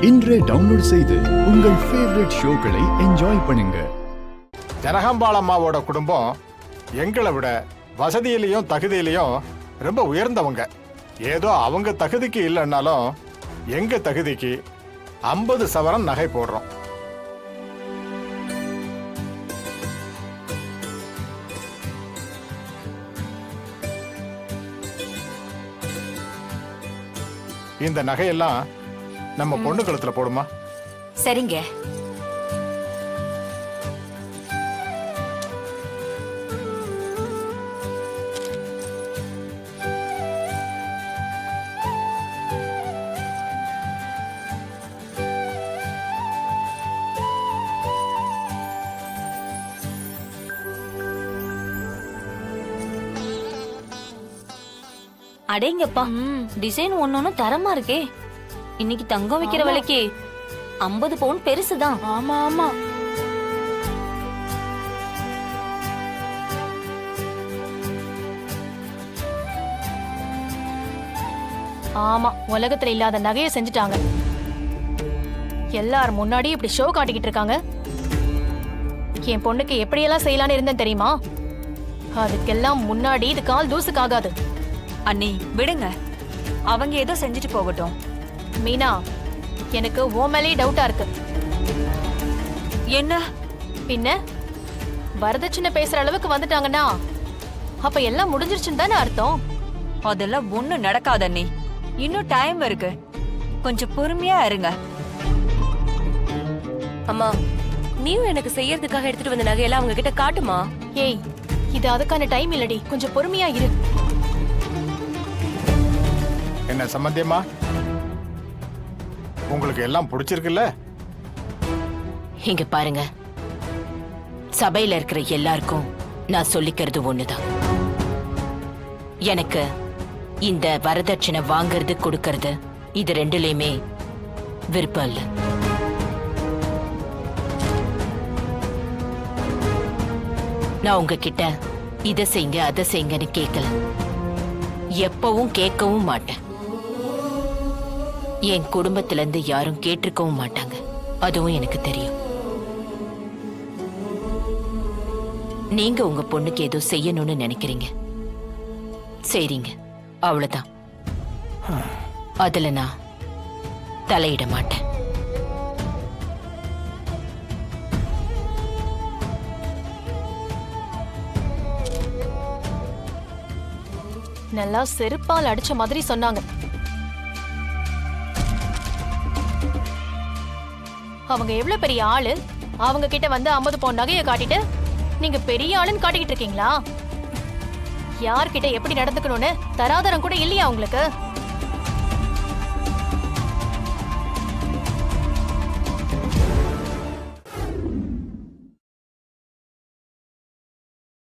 இன்றே டவுன்லோட் செய்து உங்கள் ஃபேவரட் ஷோக்களை என்ஜாய் பண்ணுங்க. ஜனகம்பாளம்மாவோட குடும்பம் எங்களை விட வசதியிலையும் தகுதியிலையும் ரொம்ப உயர்ந்தவங்க. ஏதோ அவங்க தகுதிக்கு இல்லைன்னாலும் எங்க தகுதிக்கு 50 சவரன் நகை போடுறோம். இந்த நகையெல்லாம் நம்ம பொண்ணு கழுத்துல போடுமா? சரிங்க. அடேங்கப்பா, டிசைன் ஒன்னொன்னு தரமா இருக்கே. இன்னைக்கு தங்கம் வைக்கிற விலைக்கு 50 பவுன் பெருசுதான். ஆமா ஆமா. ஆமா, உலகத்துல இல்லாத நகைய செஞ்சுட்டாங்க. எல்லாரும் முன்னாடி இப்படி ஷோ காட்டிக்கிட்டு இருக்காங்க. என் பொண்ணுக்கு எப்படியெல்லாம் செய்யலான்னு இருந்தேன் தெரியுமா? அதுக்கெல்லாம் முன்னாடி இது கால் தூசுக்காகாது. அண்ணி விடுங்க, அவங்க ஏதோ செஞ்சுட்டு போகட்டும். மீனா, எனக்கு ஓ மேலே டவுட்டா இருக்கு. என்ன பின்ன வரதட்சணை பேசுற அளவுக்கு வந்துட்டாங்கன்னா அப்ப எல்லாம் முடிஞ்சிருச்சுன்னு தானே அர்த்தம்? அதெல்லாம் ஒண்ணும் நடக்காத அண்ணி. இன்னும் டைம் இருக்கு, கொஞ்சம் பொறுமையா இருங்க. அம்மா, நீயும் எனக்கு செய்யறதுக்காக எடுத்துட்டு வந்த நகையெல்லாம் அவங்க கிட்ட காட்டுமா. ஏய், இது அதுக்கான டைம் இல்லடி, கொஞ்சம் பொறுமையா இரு. என்ன சம்பந்தியமா, உங்களுக்கு எல்லாம் பிடிச்சிருக்குல்ல? இங்க பாருங்க, சபையில இருக்கிற எல்லாருக்கும் நான் சொல்லிக்கிறது ஒண்ணுதான். எனக்கு இந்த வரதட்சணை வாங்குறது கொடுக்கறது இது ரெண்டுலயுமே விருப்பம் இல்ல. நான் உங்ககிட்ட இதை செய்யுங்க அதை செய்யுங்கன்னு கேட்கல, எப்பவும் கேட்கவும் மாட்டேன். என் குடும்பத்துல இருந்து யாரும் கேட்டிருக்கவும் மாட்டாங்க, அதுவும் எனக்கு தெரியும். நீங்க உங்க பொண்ணுக்கு ஏதோ செய்யணும்னு நினைக்கிறீங்க, செய்றீங்க, அவ்வளவுதான். அதுல நான் தலையிட மாட்டேன். நல்லா செருப்பால் அடிச்ச மாதிரி சொன்னாங்க. அவங்க எவ்வளவு பெரிய ஆளு, அவங்க கிட்ட வந்து 50 பவுன் நகையை காட்டிட்டு நீங்க பெரிய ஆளுன்னு காட்டிக்கிட்டு இருக்கீங்களா? யார்கிட்ட எப்படி நடந்துக்கணும்னு தராதரம் கூட இல்லையா உங்களுக்கு?